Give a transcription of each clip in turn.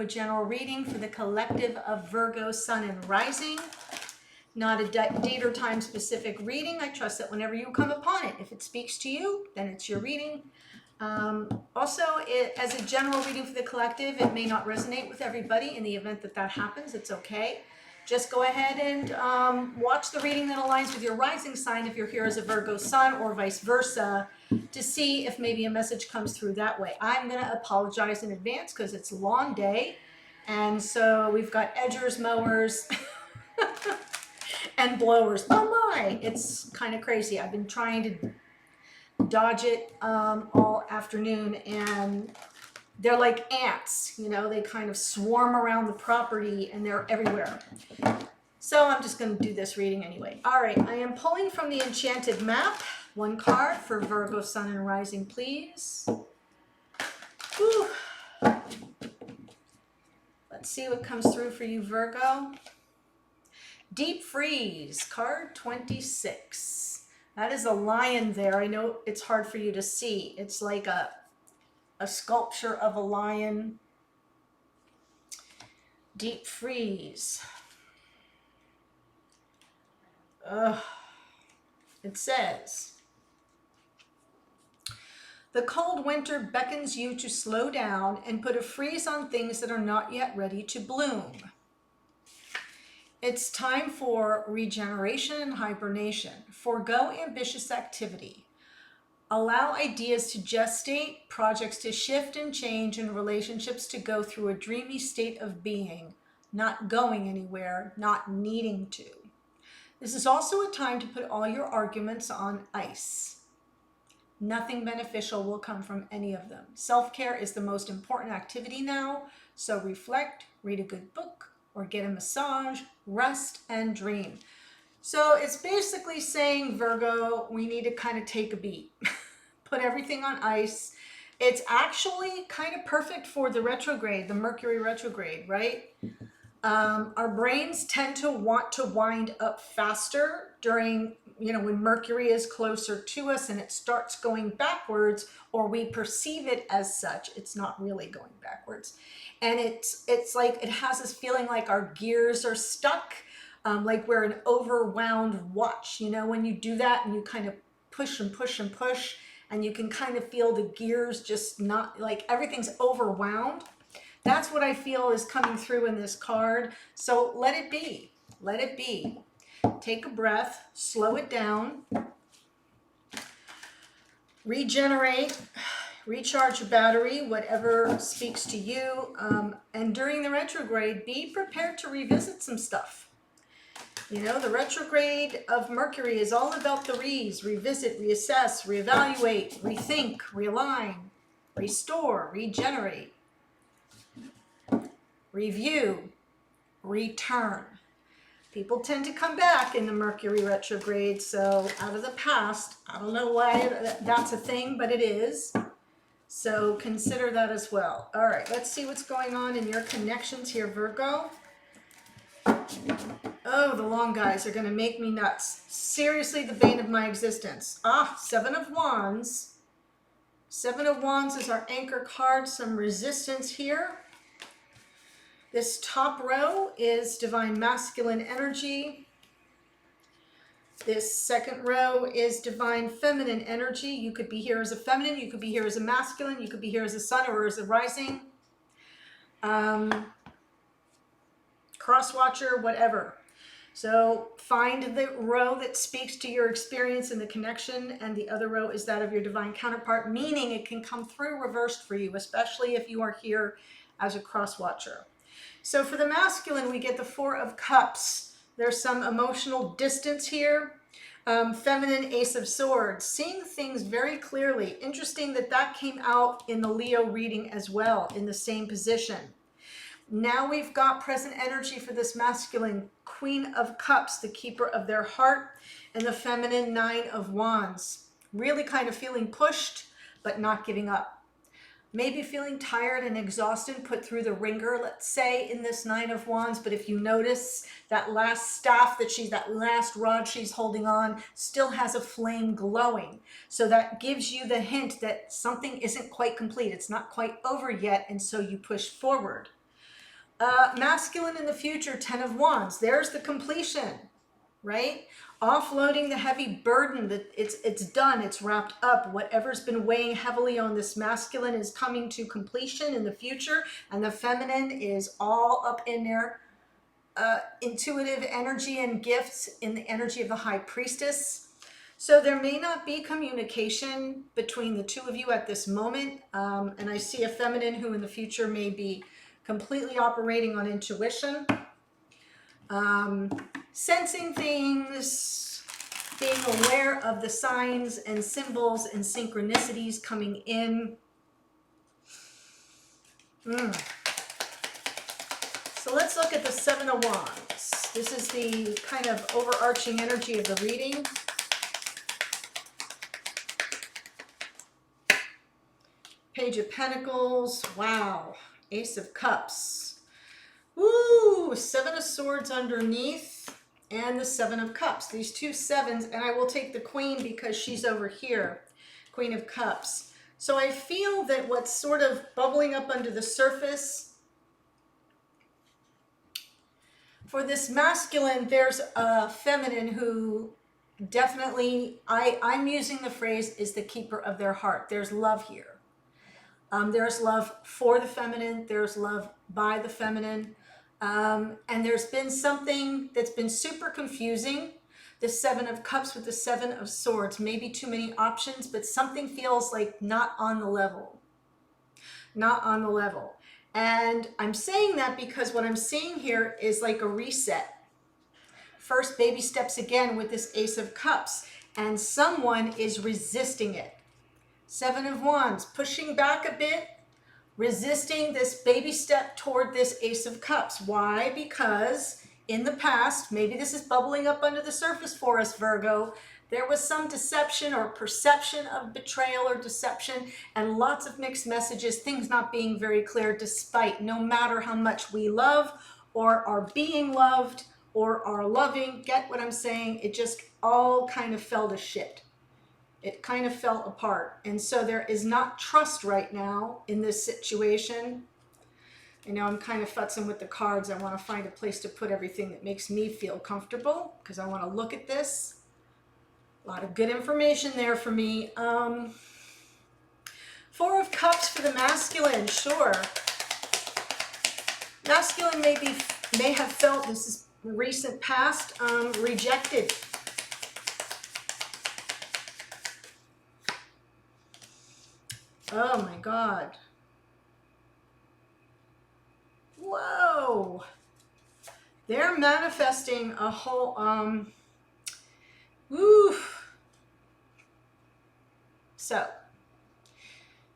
general reading for the collective of Virgo, Sun, and Rising. Not a date or time specific reading. I trust that whenever you come upon it, if it speaks to you, then it's your reading. Also, as a general reading for the collective, it may not resonate with everybody. In the event that that happens, it's okay. Just go ahead and watch the reading that aligns with your rising sign if you're here as a Virgo Sun, or vice versa, to see if maybe a message comes through that way. I'm going to apologize in advance because it's a long day, and so we've got edgers, mowers, and blowers. Oh my, it's kind of crazy. I've been trying to dodge it all afternoon, and they're like ants, you know, they kind of swarm around the property and they're everywhere. So I'm just going to do this reading anyway. All right, I am pulling from the Enchanted Map. One card for Virgo, Sun, and Rising, please. Whew. Let's see what comes through for you, Virgo. Deep Freeze, card 26. That is a lion there. I know it's hard for you to see. It's like a sculpture of a lion. Deep Freeze. It says, the cold winter beckons you to slow down and put a freeze on things that are not yet ready to bloom. It's time for regeneration and hibernation. Forgo ambitious activity. Allow ideas to gestate, projects to shift and change, and relationships to go through a dreamy state of being, not going anywhere, not needing to. This is also a time to put all your arguments on ice. Nothing beneficial will come from any of them. Self-care is the most important activity now, so reflect, read a good book, or get a massage, rest, and dream. So it's basically saying, Virgo, we need to kind of take a beat. Put everything on ice. It's actually kind of perfect for the retrograde, the Mercury retrograde, right? Our brains tend to want to wind up faster during, you know, when Mercury is closer to us and it starts going backwards, or we perceive it as such. It's not really going backwards. And it's like, it has this feeling like our gears are stuck, like we're an overwound watch. You know, when you do that and you kind of push and push and push, and you can kind of feel the gears just not, like everything's overwound. That's what I feel is coming through in this card. So let it be. Let it be. Take a breath, slow it down, regenerate, recharge your battery, whatever speaks to you. And during the retrograde, be prepared to revisit some stuff. You know, the retrograde of Mercury is all about the revisit, reassess, reevaluate, rethink, realign, restore, regenerate, review, return. People tend to come back in the Mercury retrograde, so out of the past. I don't know why that's a thing, but it is. So consider that as well. All right, let's see what's going on in your connections here, Virgo. Oh, the long guys are going to make me nuts. Seriously, the bane of my existence. Seven of Wands. Seven of Wands is our anchor card. Some resistance here. This top row is divine masculine energy. This second row is divine feminine energy. You could be here as a feminine, you could be here as a masculine, you could be here as a sun or as a rising. Cross watcher, whatever. So find the row that speaks to your experience and the connection, and the other row is that of your divine counterpart, meaning it can come through reversed for you, especially if you are here as a cross watcher. So for the masculine, we get the Four of Cups. There's some emotional distance here. Feminine, Ace of Swords. Seeing things very clearly. Interesting that that came out in the Leo reading as well, in the same position. Now we've got present energy for this masculine. Queen of Cups, the keeper of their heart, and the feminine, Nine of Wands. Really kind of feeling pushed, but not giving up. Maybe feeling tired and exhausted, put through the ringer, let's say, in this Nine of Wands. But if you notice, that last staff that last rod she's holding on still has a flame glowing. So that gives you the hint that something isn't quite complete. It's not quite over yet, and so you push forward. Masculine in the future, 10 of Wands. There's the completion, right? Offloading the heavy burden that it's done, it's wrapped up. Whatever's been weighing heavily on this masculine is coming to completion in the future, and the feminine is all up in their intuitive energy and gifts in the energy of the High Priestess. So there may not be communication between the two of you at this moment. And I see a feminine who in the future may be completely operating on intuition, sensing things, being aware of the signs and symbols and synchronicities coming in. So let's look at the Seven of Wands. This is the kind of overarching energy of the reading. Page of Pentacles. Wow. Ace of Cups. Woo! Seven of Swords underneath. And the Seven of Cups. These two sevens. And I will take the Queen because she's over here. Queen of Cups. So I feel that what's sort of bubbling up under the surface, for this masculine, there's a feminine who definitely, I'm using the phrase, is the keeper of their heart. There's love here. There's love for the feminine. There's love by the feminine. And there's been something that's been super confusing. The Seven of Cups with the Seven of Swords. Maybe too many options, but something feels like not on the level. Not on the level. And I'm saying that because what I'm seeing here is like a reset. First baby steps again with this Ace of Cups. And someone is resisting it. Seven of Wands, pushing back a bit, resisting this baby step toward this Ace of Cups. Why? Because in the past, maybe this is bubbling up under the surface for us, Virgo, there was some deception or perception of betrayal or deception and lots of mixed messages, things not being very clear despite no matter how much we love or are being loved or are loving. Get what I'm saying? It just all kind of fell to shit. It kind of fell apart. And so there is not trust right now in this situation. I know I'm kind of futzing with the cards. I want to find a place to put everything that makes me feel comfortable because I want to look at this. A lot of good information there for me. Four of Cups for the masculine, sure. Masculine may have felt, this is recent past, rejected. Oh my God. Whoa. They're manifesting a whole, So,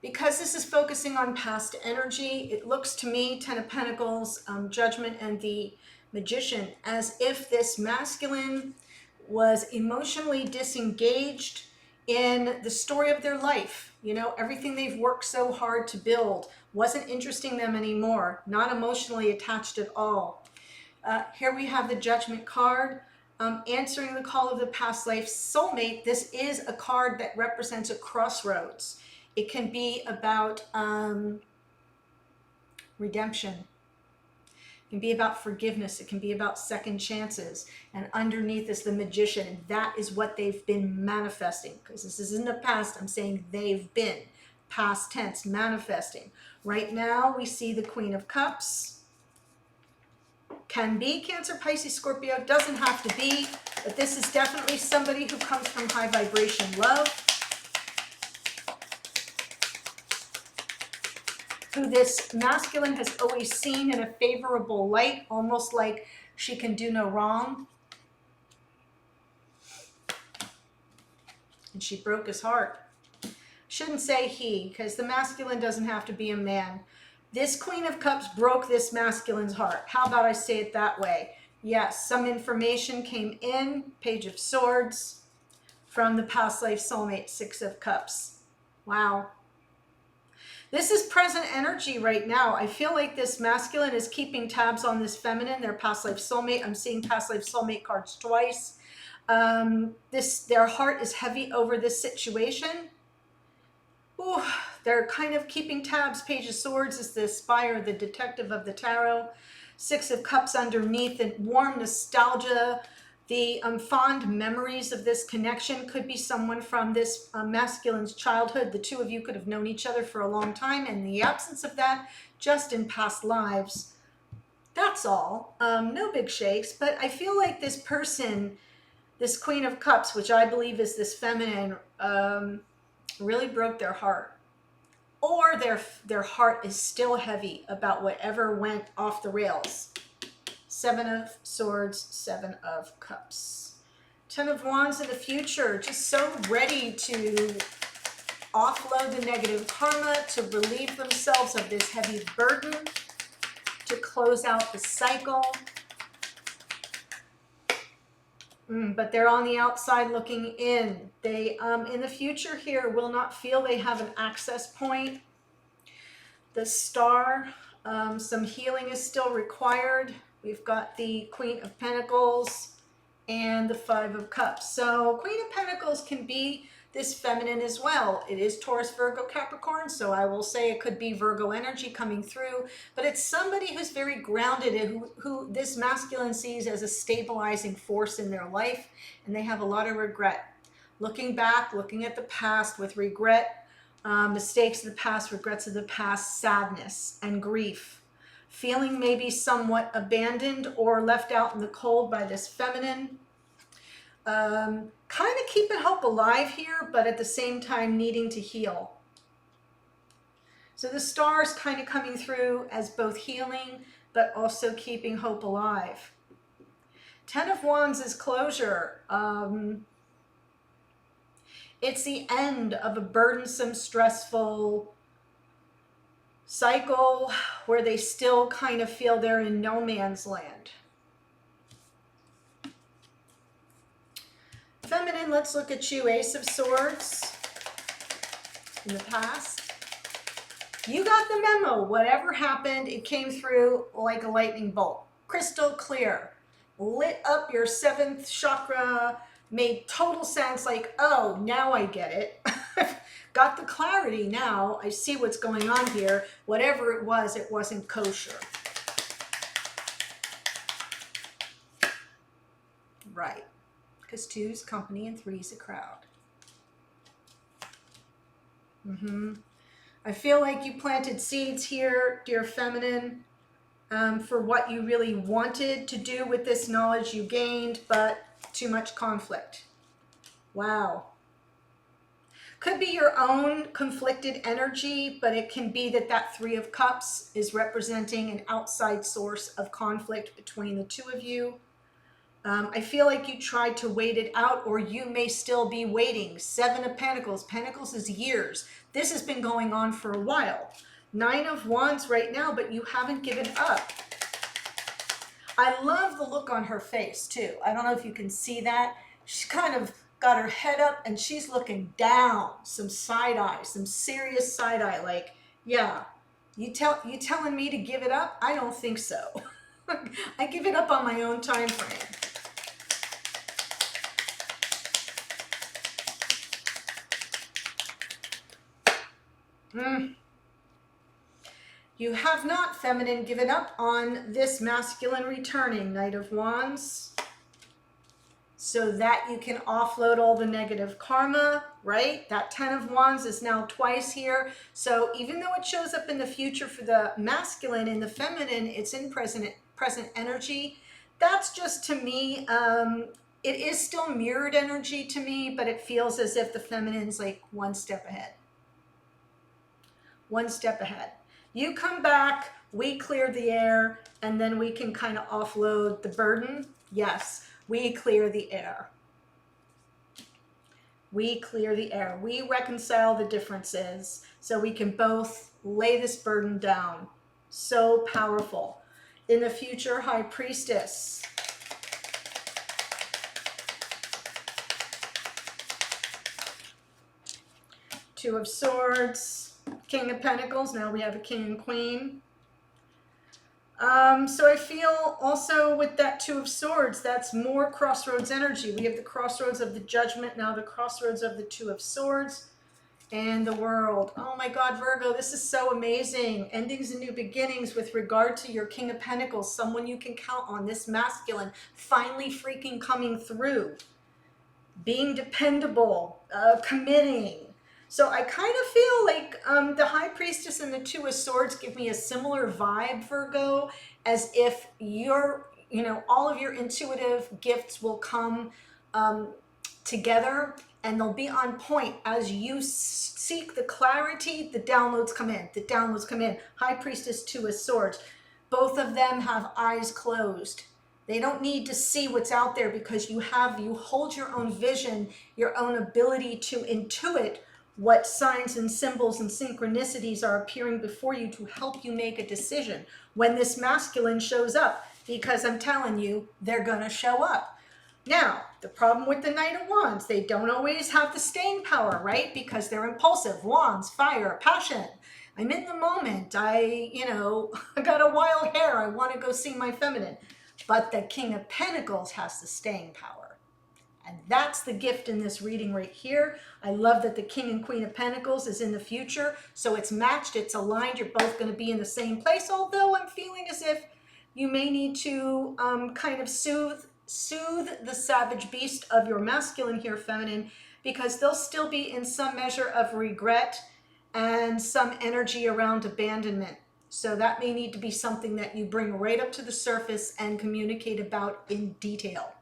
because this is focusing on past energy, it looks to me, Ten of Pentacles, Judgment, and the Magician, as if this masculine was emotionally disengaged in the story of their life. You know, everything they've worked so hard to build wasn't interesting them anymore, not emotionally attached at all. Here we have the Judgment card, answering the call of the past life soulmate. This is a card that represents a crossroads. It can be about redemption. It can be about forgiveness. It can be about second chances. And underneath is the Magician. And that is what they've been manifesting. Because this is in the past. I'm saying they've been. Past tense, manifesting. Right now, we see the Queen of Cups. Can be Cancer, Pisces, Scorpio. Doesn't have to be. But this is definitely somebody who comes from high vibration love. Who this masculine has always seen in a favorable light, almost like she can do no wrong. And she broke his heart. Shouldn't say he, because the masculine doesn't have to be a man. This Queen of Cups broke this masculine's heart. How about I say it that way? Yes, some information came in, Page of Swords, from the past life soulmate, Six of Cups. Wow. This is present energy right now. I feel like this masculine is keeping tabs on this feminine, their past life soulmate. I'm seeing past life soulmate cards twice. Their heart is heavy over this situation. Ooh, they're kind of keeping tabs. Page of Swords is the spire, the detective of the tarot. Six of Cups underneath, and warm nostalgia. The fond memories of this connection could be someone from this masculine's childhood. The two of you could have known each other for a long time, and the absence of that, just in past lives. That's all. No big shakes, but I feel like this person, this Queen of Cups, which I believe is this feminine, really broke their heart. Or their heart is still heavy about whatever went off the rails. Seven of Swords, Seven of Cups. Ten of Wands in the future, just so ready to offload the negative karma, to relieve themselves of this heavy burden, to close out the cycle. But they're on the outside looking in. They, in the future here, will not feel they have an access point. The Star, some healing is still required. We've got the Queen of Pentacles and the Five of Cups. So Queen of Pentacles can be this feminine as well. It is Taurus, Virgo, Capricorn, so I will say it could be Virgo energy coming through, but it's somebody who's very grounded and who this masculine sees as a stabilizing force in their life, and they have a lot of regret. Looking back, looking at the past with regret, mistakes of the past, regrets of the past, sadness and grief. Feeling maybe somewhat abandoned or left out in the cold by this feminine. Kind of keeping hope alive here, but at the same time needing to heal. So the Star is kind of coming through as both healing, but also keeping hope alive. Ten of Wands is closure. It's the end of a burdensome, stressful cycle where they still kind of feel they're in no man's land. Feminine, let's look at you. Ace of Swords in the past. You got the memo. Whatever happened, it came through like a lightning bolt. Crystal clear. Lit up your seventh chakra. Made total sense, like, oh, now I get it. Got the clarity now. I see what's going on here. Whatever it wasn't kosher. Right. Because 2's company and 3's a crowd. I feel like you planted seeds here, dear feminine, for what you really wanted to do with this knowledge you gained, but too much conflict. Wow. Could be your own conflicted energy, but it can be that 3 of Cups is representing an outside source of conflict between the two of you. I feel like you tried to wait it out, or you may still be waiting. 7 of Pentacles. Pentacles is years. This has been going on for a while. 9 of Wands right now, but you haven't given up. I love the look on her face too. I don't know if you can see that. She's kind of got her head up and she's looking down. Some side eye, some serious side eye. Like, yeah, you telling me to give it up? I don't think so. I give it up on my own time frame. You have not, feminine, given up on this masculine returning, Knight of Wands, so that you can offload all the negative karma, right? That 10 of Wands is now twice here. So even though it shows up in the future for the masculine and the feminine, it's in present energy. That's just, to me, it is still mirrored energy to me, but it feels as if the feminine's like one step ahead. One step ahead. You come back, we clear the air, and then we can kind of offload the burden. Yes, we clear the air. We clear the air. We reconcile the differences so we can both lay this burden down. So powerful. In the future, High Priestess. Two of Swords. King of Pentacles. Now we have a King and Queen. So I feel also with that Two of Swords, that's more crossroads energy. We have the crossroads of the Judgment, now the crossroads of the Two of Swords. and the world. Oh my God, Virgo, this is so amazing. Endings and new beginnings with regard to your King of Pentacles, someone you can count on, this masculine, finally freaking coming through, being dependable, committing. So I kind of feel like the High Priestess and the Two of Swords give me a similar vibe, Virgo, as if all of your intuitive gifts will come together, and they'll be on point as you seek the clarity. The downloads come in. The downloads come in. High Priestess, Two of Swords. Both of them have eyes closed. They don't need to see what's out there because you hold your own vision, your own ability to intuit what signs and symbols and synchronicities are appearing before you to help you make a decision when this masculine shows up, because I'm telling you, they're going to show up. Now, the problem with the Knight of Wands, they don't always have the staying power, right? Because they're impulsive. Wands, fire, passion. I'm in the moment. I got a wild hair. I want to go see my feminine. But the King of Pentacles has the staying power. And that's the gift in this reading right here. I love that the King and Queen of Pentacles is in the future. So it's matched, it's aligned. You're both going to be in the same place. Although I'm feeling as if you may need to kind of soothe the savage beast of your masculine here, feminine, because they'll still be in some measure of regret and some energy around abandonment. So that may need to be something that you bring right up to the surface and communicate about in detail.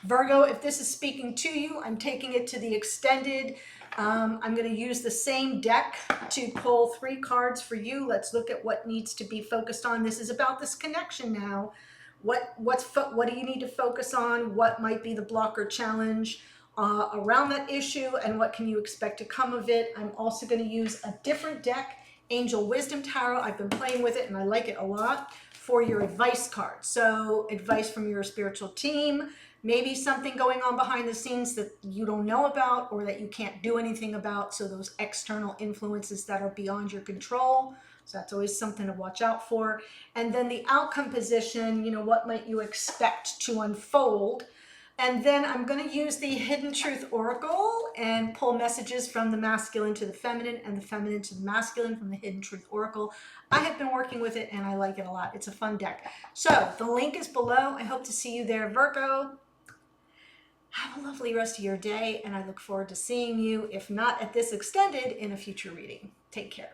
Virgo, if this is speaking to you, I'm taking it to the extended. I'm going to use the same deck to pull 3 cards for you. Let's look at what needs to be focused on. This is about this connection now. What do you need to focus on? What might be the blocker challenge around that issue, and what can you expect to come of it? I'm also going to use a different deck, Angel Wisdom Tarot. I've been playing with it and I like it a lot, for your advice card. So advice from your spiritual team, maybe something going on behind the scenes that you don't know about or that you can't do anything about. So those external influences that are beyond your control. So that's always something to watch out for. And then the outcome position, what might you expect to unfold? And then I'm going to use the Hidden Truth Oracle and pull messages from the masculine to the feminine and the feminine to the masculine from the Hidden Truth Oracle. I have been working with it and I like it a lot. It's a fun deck. So the link is below. I hope to see you there, Virgo. Have a lovely rest of your day, and I look forward to seeing you, if not at this extended, in a future reading. Take care.